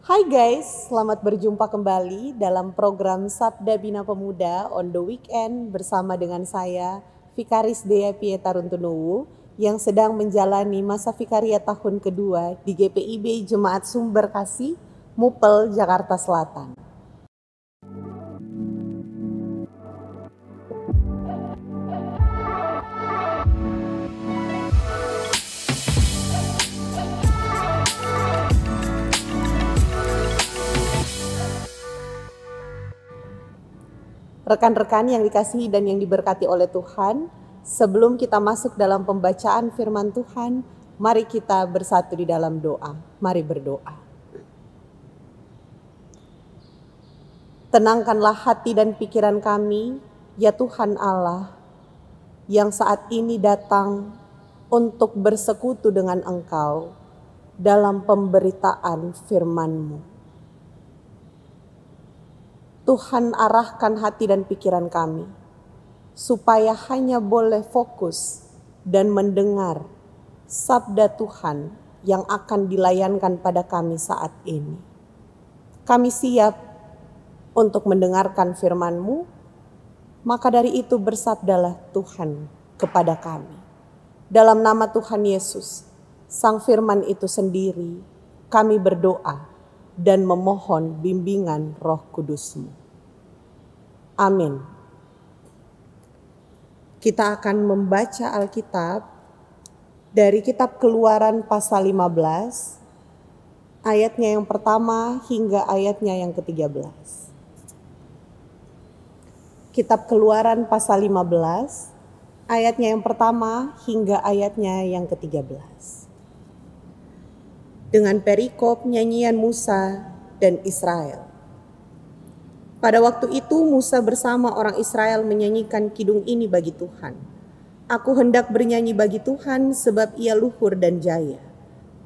Hai guys, selamat berjumpa kembali dalam program Sabda Bina Pemuda on the weekend bersama dengan saya, Vikaris Dea Pieta Runtunuwu, yang sedang menjalani masa vikaria tahun kedua di GPIB Jemaat Sumber Kasih, Mupel, Jakarta Selatan. Rekan-rekan yang dikasihi dan yang diberkati oleh Tuhan, sebelum kita masuk dalam pembacaan firman Tuhan, mari kita bersatu di dalam doa. Mari berdoa. Tenangkanlah hati dan pikiran kami, ya Tuhan Allah, yang saat ini datang untuk bersekutu dengan Engkau dalam pemberitaan firman-Mu. Tuhan arahkan hati dan pikiran kami, supaya hanya boleh fokus dan mendengar sabda Tuhan yang akan dilayankan pada kami saat ini. Kami siap untuk mendengarkan firman-Mu, maka dari itu bersabdalah Tuhan kepada kami. Dalam nama Tuhan Yesus, Sang Firman itu sendiri, kami berdoa dan memohon bimbingan Roh Kudus-Mu. Amin. Kita akan membaca Alkitab dari kitab Keluaran pasal 15, ayatnya yang pertama hingga ayatnya yang ke-13. Kitab Keluaran pasal 15, ayatnya yang pertama hingga ayatnya yang ke-13. Dengan perikop nyanyian Musa dan Israel. Pada waktu itu Musa bersama orang Israel menyanyikan kidung ini bagi Tuhan. Aku hendak bernyanyi bagi Tuhan sebab ia luhur dan jaya.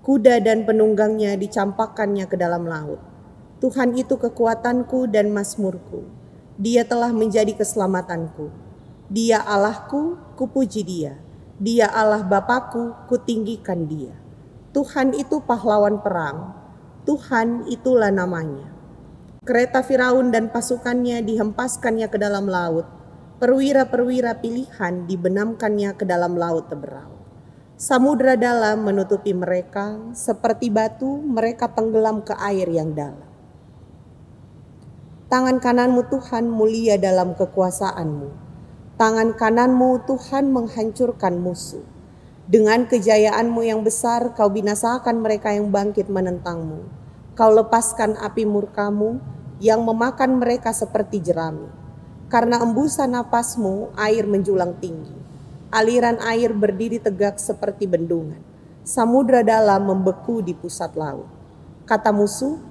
Kuda dan penunggangnya dicampakkannya ke dalam laut. Tuhan itu kekuatanku dan mazmurku. Dia telah menjadi keselamatanku. Dia Allahku, kupuji dia. Dia Allah Bapakku, kutinggikan dia. Tuhan itu pahlawan perang, Tuhan itulah namanya. Kereta Firaun dan pasukannya dihempaskannya ke dalam laut, perwira-perwira pilihan dibenamkannya ke dalam laut teberau. Samudra dalam menutupi mereka, seperti batu mereka tenggelam ke air yang dalam. Tangan kananmu Tuhan mulia dalam kekuasaanmu, tangan kananmu Tuhan menghancurkan musuh. Dengan kejayaanmu yang besar, kau binasakan mereka yang bangkit menentangmu. Kau lepaskan api murkamu yang memakan mereka seperti jerami. Karena embusan napasmu, air menjulang tinggi. Aliran air berdiri tegak seperti bendungan. Samudra dalam membeku di pusat laut. Kata musuh,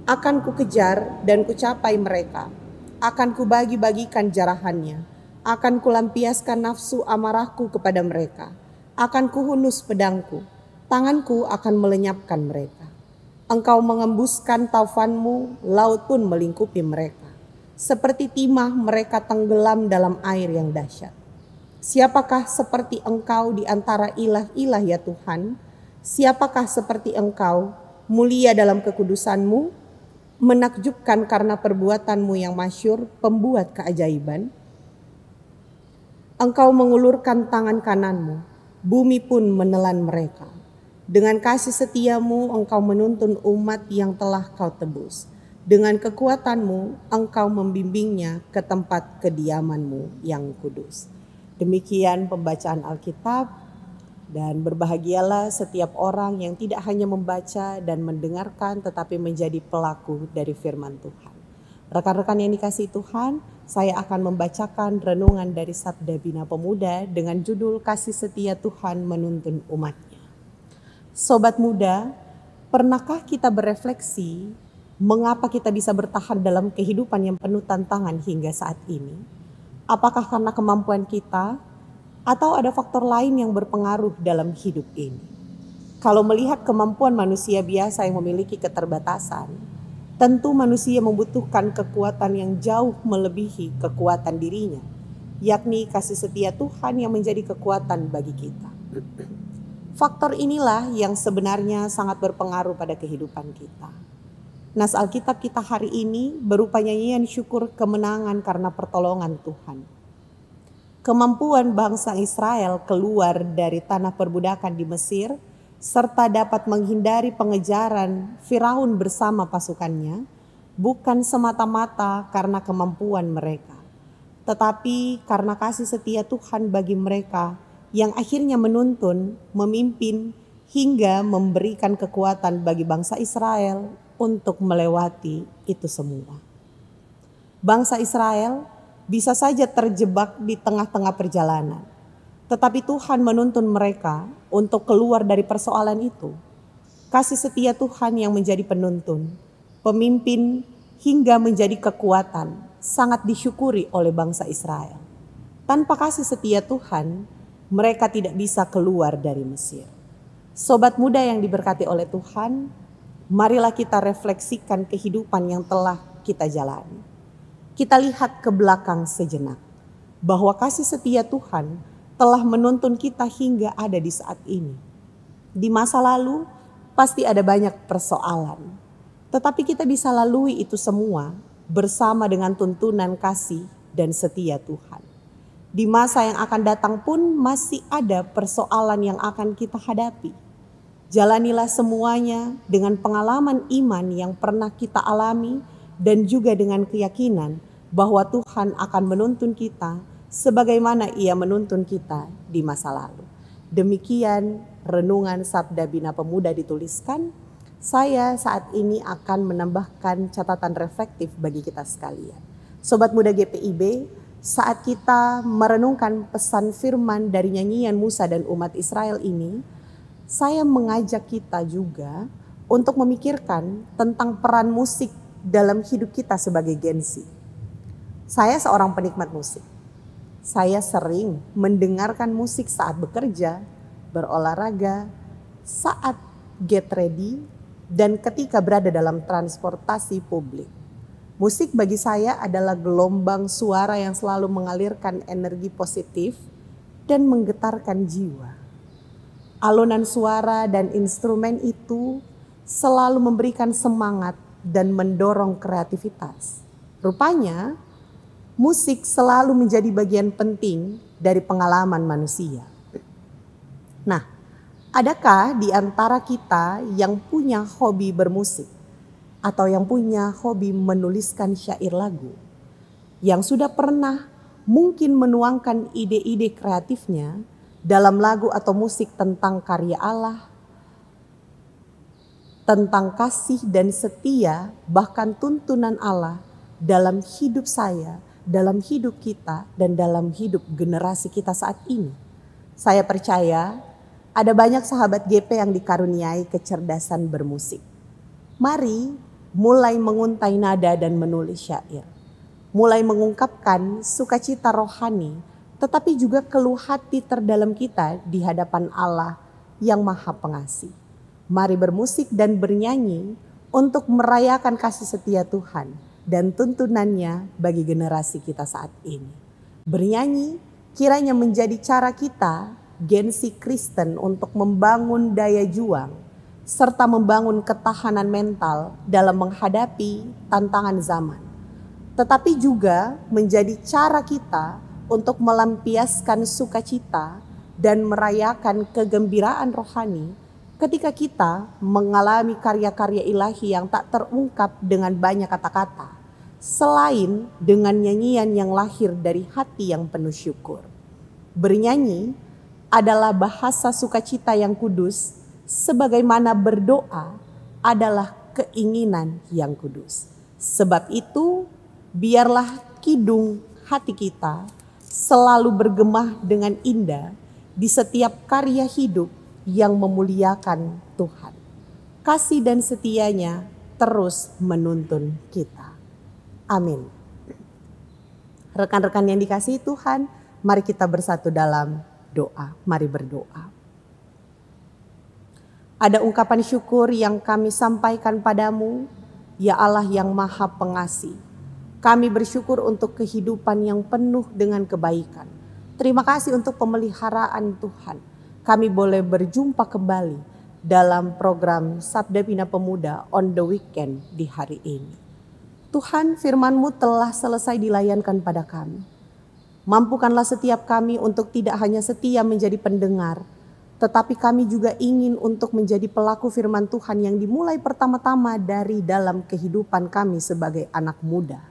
akan kukejar dan kucapai mereka. Akan kubagi-bagikan jarahannya. Akan kulampiaskan nafsu amarahku kepada mereka. Akan kuhunus pedangku, tanganku akan melenyapkan mereka. Engkau mengembuskan taufanmu, laut pun melingkupi mereka. Seperti timah mereka tenggelam dalam air yang dahsyat. Siapakah seperti Engkau di antara ilah-ilah ya Tuhan? Siapakah seperti Engkau, mulia dalam kekudusanmu, menakjubkan karena perbuatanmu yang masyhur, pembuat keajaiban? Engkau mengulurkan tangan kananmu, bumi pun menelan mereka. Dengan kasih setiamu engkau menuntun umat yang telah kau tebus. Dengan kekuatanmu engkau membimbingnya ke tempat kediamanmu yang kudus. Demikian pembacaan Alkitab, dan berbahagialah setiap orang yang tidak hanya membaca dan mendengarkan tetapi menjadi pelaku dari firman Tuhan. Rekan-rekan yang dikasihi Tuhan, saya akan membacakan renungan dari Sabda Bina Pemuda dengan judul Kasih Setia Tuhan Menuntun Umatnya. Sobat muda, pernahkah kita berefleksi mengapa kita bisa bertahan dalam kehidupan yang penuh tantangan hingga saat ini? Apakah karena kemampuan kita atau ada faktor lain yang berpengaruh dalam hidup ini? Kalau melihat kemampuan manusia biasa yang memiliki keterbatasan, tentu manusia membutuhkan kekuatan yang jauh melebihi kekuatan dirinya, yakni kasih setia Tuhan yang menjadi kekuatan bagi kita. Faktor inilah yang sebenarnya sangat berpengaruh pada kehidupan kita. Nas Alkitab kita hari ini berupa nyanyian syukur kemenangan karena pertolongan Tuhan. Kemampuan bangsa Israel keluar dari tanah perbudakan di Mesir serta dapat menghindari pengejaran Firaun bersama pasukannya bukan semata-mata karena kemampuan mereka, tetapi karena kasih setia Tuhan bagi mereka yang akhirnya menuntun, memimpin, hingga memberikan kekuatan bagi bangsa Israel untuk melewati itu semua. Bangsa Israel bisa saja terjebak di tengah-tengah perjalanan, tetapi Tuhan menuntun mereka untuk keluar dari persoalan itu. Kasih setia Tuhan yang menjadi penuntun, pemimpin, hingga menjadi kekuatan sangat disyukuri oleh bangsa Israel. Tanpa kasih setia Tuhan, mereka tidak bisa keluar dari Mesir. Sobat muda yang diberkati oleh Tuhan, marilah kita refleksikan kehidupan yang telah kita jalani. Kita lihat ke belakang sejenak, bahwa kasih setia Tuhan telah menuntun kita hingga ada di saat ini. Di masa lalu pasti ada banyak persoalan, tetapi kita bisa lalui itu semua bersama dengan tuntunan kasih dan setia Tuhan. Di masa yang akan datang pun masih ada persoalan yang akan kita hadapi. Jalanilah semuanya dengan pengalaman iman yang pernah kita alami dan juga dengan keyakinan bahwa Tuhan akan menuntun kita sebagaimana Ia menuntun kita di masa lalu. Demikian renungan Sabda Bina Pemuda dituliskan. Saya saat ini akan menambahkan catatan reflektif bagi kita sekalian. Sobat muda GPIB, saat kita merenungkan pesan firman dari nyanyian Musa dan umat Israel ini, saya mengajak kita juga untuk memikirkan tentang peran musik dalam hidup kita sebagai Gen Z. Saya seorang penikmat musik. Saya sering mendengarkan musik saat bekerja, berolahraga, saat get ready, dan ketika berada dalam transportasi publik. Musik bagi saya adalah gelombang suara yang selalu mengalirkan energi positif dan menggetarkan jiwa. Alunan suara dan instrumen itu selalu memberikan semangat dan mendorong kreativitas. Rupanya, musik selalu menjadi bagian penting dari pengalaman manusia. Nah, adakah di antara kita yang punya hobi bermusik atau yang punya hobi menuliskan syair lagu, yang sudah pernah mungkin menuangkan ide-ide kreatifnya dalam lagu atau musik tentang karya Allah, tentang kasih dan setia, bahkan tuntunan Allah dalam hidup saya, dalam hidup kita, dan dalam hidup generasi kita saat ini? Saya percaya ada banyak sahabat GP yang dikaruniai kecerdasan bermusik. Mari mulai menguntai nada dan menulis syair. Mulai mengungkapkan sukacita rohani, tetapi juga keluh hati terdalam kita di hadapan Allah yang Maha Pengasih. Mari bermusik dan bernyanyi untuk merayakan kasih setia Tuhan dan tuntunannya bagi generasi kita saat ini. Bernyanyi kiranya menjadi cara kita, Gen Z Kristen, untuk membangun daya juang serta membangun ketahanan mental dalam menghadapi tantangan zaman. Tetapi juga menjadi cara kita untuk melampiaskan sukacita dan merayakan kegembiraan rohani ketika kita mengalami karya-karya ilahi yang tak terungkap dengan banyak kata-kata, selain dengan nyanyian yang lahir dari hati yang penuh syukur. Bernyanyi adalah bahasa sukacita yang kudus, sebagaimana berdoa adalah keinginan yang kudus. Sebab itu, biarlah kidung hati kita selalu bergema dengan indah di setiap karya hidup yang memuliakan Tuhan. Kasih dan setianya terus menuntun kita. Amin. Rekan-rekan yang dikasihi Tuhan, mari kita bersatu dalam doa. Mari berdoa. Ada ungkapan syukur yang kami sampaikan padamu, ya Allah yang Maha Pengasih. Kami bersyukur untuk kehidupan yang penuh dengan kebaikan. Terima kasih untuk pemeliharaan Tuhan. Kami boleh berjumpa kembali dalam program Sabda Bina Pemuda on the weekend di hari ini. Tuhan, firman-Mu telah selesai dilayankan pada kami. Mampukanlah setiap kami untuk tidak hanya setia menjadi pendengar, tetapi kami juga ingin untuk menjadi pelaku firman Tuhan yang dimulai pertama-tama dari dalam kehidupan kami sebagai anak muda.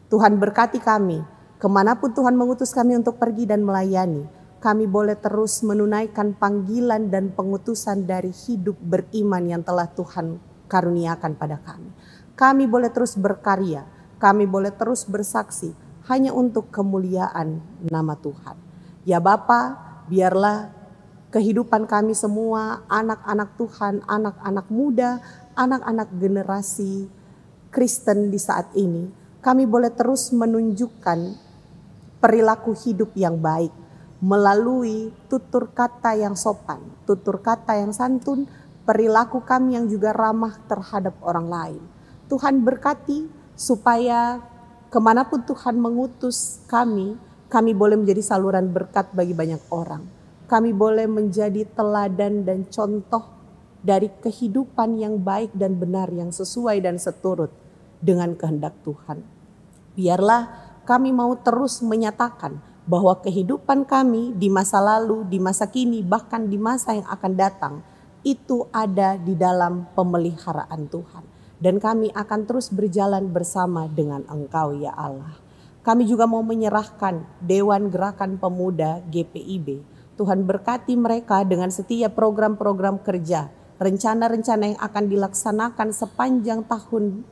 Tuhan berkati kami, kemanapun Tuhan mengutus kami untuk pergi dan melayani, kami boleh terus menunaikan panggilan dan pengutusan dari hidup beriman yang telah Tuhan karuniakan pada kami. Kami boleh terus berkarya, kami boleh terus bersaksi hanya untuk kemuliaan nama Tuhan. Ya Bapa, biarlah kehidupan kami semua, anak-anak Tuhan, anak-anak muda, anak-anak generasi Kristen di saat ini, kami boleh terus menunjukkan perilaku hidup yang baik melalui tutur kata yang sopan, tutur kata yang santun, perilaku kami yang juga ramah terhadap orang lain. Tuhan berkati supaya kemanapun Tuhan mengutus kami boleh menjadi saluran berkat bagi banyak orang. Kami boleh menjadi teladan dan contoh dari kehidupan yang baik dan benar yang sesuai dan seturut dengan kehendak Tuhan. Biarlah kami mau terus menyatakan bahwa kehidupan kami di masa lalu, di masa kini, bahkan di masa yang akan datang, itu ada di dalam pemeliharaan Tuhan. Dan kami akan terus berjalan bersama dengan Engkau ya Allah. Kami juga mau menyerahkan Dewan Gerakan Pemuda GPIB. Tuhan berkati mereka dengan setiap program-program kerja, rencana-rencana yang akan dilaksanakan sepanjang tahun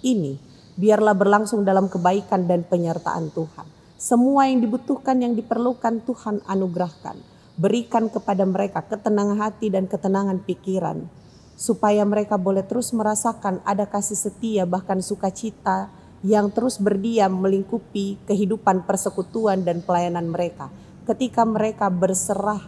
ini. Biarlah berlangsung dalam kebaikan dan penyertaan Tuhan. Semua yang dibutuhkan, yang diperlukan Tuhan anugerahkan. Berikan kepada mereka ketenangan hati dan ketenangan pikiran. Supaya mereka boleh terus merasakan ada kasih setia bahkan sukacita yang terus berdiam melingkupi kehidupan persekutuan dan pelayanan mereka. Ketika mereka berserah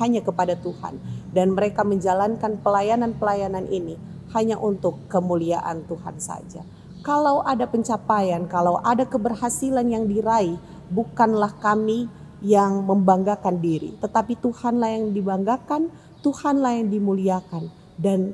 hanya kepada Tuhan. Dan mereka menjalankan pelayanan-pelayanan ini hanya untuk kemuliaan Tuhan saja. Kalau ada pencapaian, kalau ada keberhasilan yang diraih, bukanlah kami yang membanggakan diri. Tetapi Tuhanlah yang dibanggakan, Tuhanlah yang dimuliakan. Dan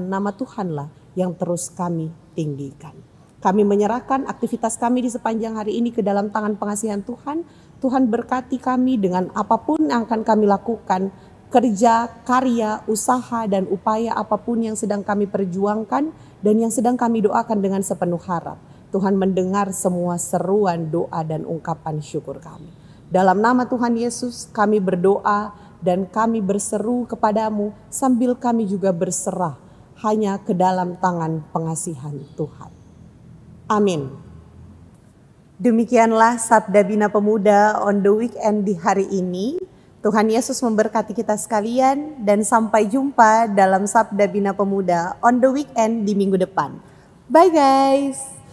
nama Tuhanlah yang terus kami tinggikan. Kami menyerahkan aktivitas kami di sepanjang hari ini ke dalam tangan pengasihan Tuhan. Tuhan berkati kami dengan apapun yang akan kami lakukan. Kerja, karya, usaha, dan upaya apapun yang sedang kami perjuangkan dan yang sedang kami doakan dengan sepenuh harap. Tuhan mendengar semua seruan, doa, dan ungkapan syukur kami. Dalam nama Tuhan Yesus kami berdoa dan kami berseru kepadamu sambil kami juga berserah hanya ke dalam tangan pengasihan Tuhan. Amin. Demikianlah Sabda Bina Pemuda on the weekend di hari ini. Tuhan Yesus memberkati kita sekalian dan sampai jumpa dalam Sabda Bina Pemuda on the weekend di minggu depan. Bye guys.